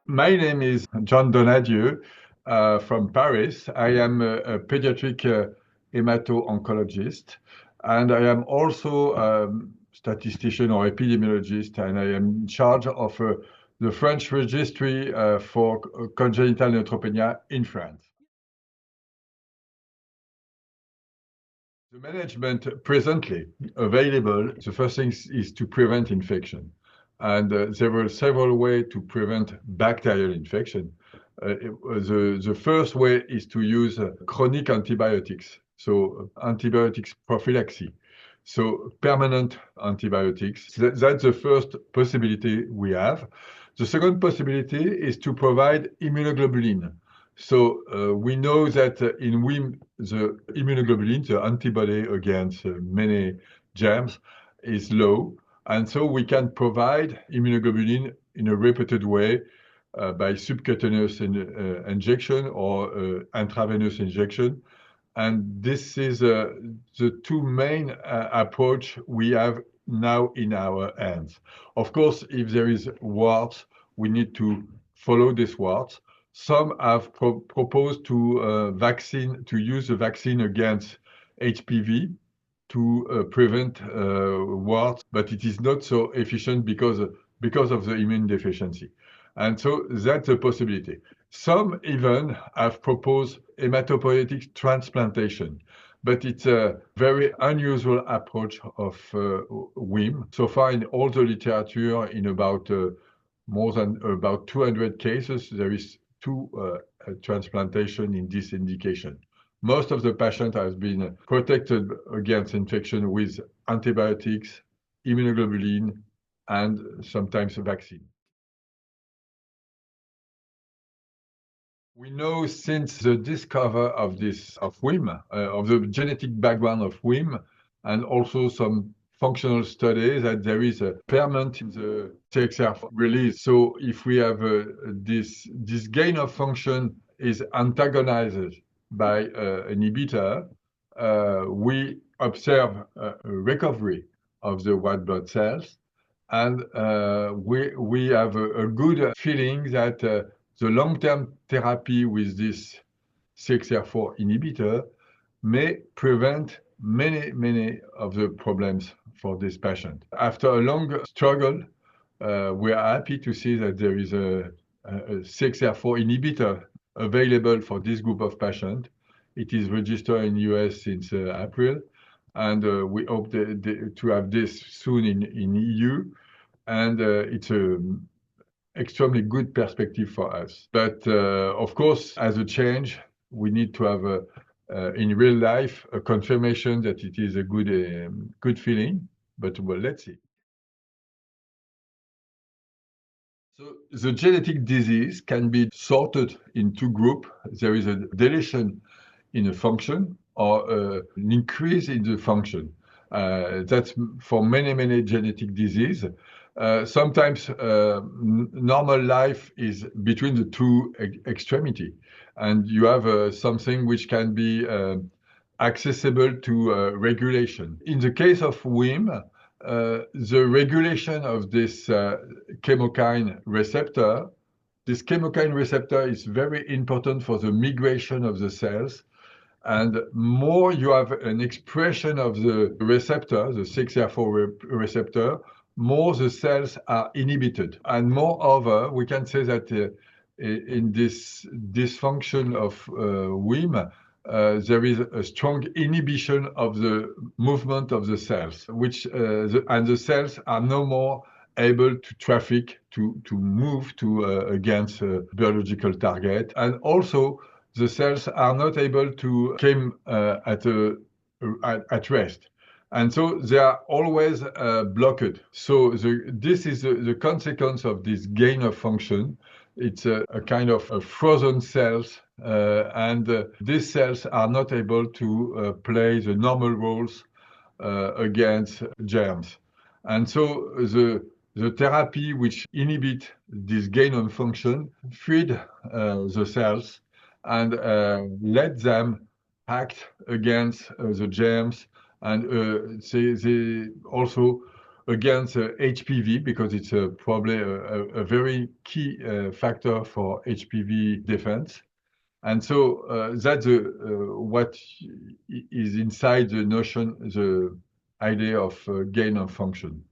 My name is John Donadieu from Paris. I am a pediatric hemato-oncologist, and I am also a statistician or epidemiologist, and I am in charge of the French registry for congenital neutropenia in France. The management presently available, the first thing is to prevent infection. And there are several ways to prevent bacterial infection. The first way is to use chronic antibiotics, so antibiotics prophylaxis. So permanent antibiotics, that's the first possibility we have. The second possibility is to provide immunoglobulin. So we know that in WHIM, the immunoglobulin, the antibody against many germs, is low. And so we can provide immunoglobulin in a repeated way by subcutaneous injection or intravenous injection. And this is the two main approach we have now in our hands. Of course, if there is warts, we need to follow this warts. Some have proposed to use the vaccine against HPV to prevent warts, but it is not so efficient because of the immune deficiency. And so that's a possibility. Some even have proposed hematopoietic transplantation, but it's a very unusual approach of WHIM. So far, in all the literature, in about more than about 200 cases, there is two transplantation in this indication. Most of the patient has been protected against infection with antibiotics, immunoglobulin, and sometimes a vaccine. We know since the discovery of WHIM, of the genetic background of WHIM, and also some functional studies that there is a impairment in the CXR release. So if we have this gain of function is antagonized by inhibitor, we observe a recovery of the white blood cells, and we have a good feeling that the long-term therapy with this CXR4 inhibitor may prevent many of the problems for this patient. After a long struggle, we are happy to see that there is a CXR4 inhibitor available for this group of patients. It is registered in US since April, and we hope to have this soon in EU. And it's a extremely good perspective for us. But of course, as a change, we need to have in real life a confirmation that it is a good feeling. But well, let's see. So the genetic disease can be sorted in two groups. There is a deletion in a function or an increase in the function. That's for many genetic disease. Sometimes normal life is between the two extremity, and you have something which can be accessible to regulation. In the case of WHIM, the regulation of this chemokine receptor, this chemokine receptor is very important for the migration of the cells. And more you have an expression of the receptor, the CXR4 receptor, more the cells are inhibited. And moreover, we can say that in this dysfunction of WHIM, there is a strong inhibition of the movement of the cells, and the cells are no more able to traffic, to move against a biological target. And also, the cells are not able to come at rest. And so they are always blocked. So this is the consequence of this gain of function. It's a kind of frozen cells, and these cells are not able to play the normal roles against germs. And so the therapy which inhibit this gain of function feed the cells and let them act against the germs, and they also against HPV because it's probably a very key factor for HPV defense. And so that's what is inside the notion, the idea of gain of function.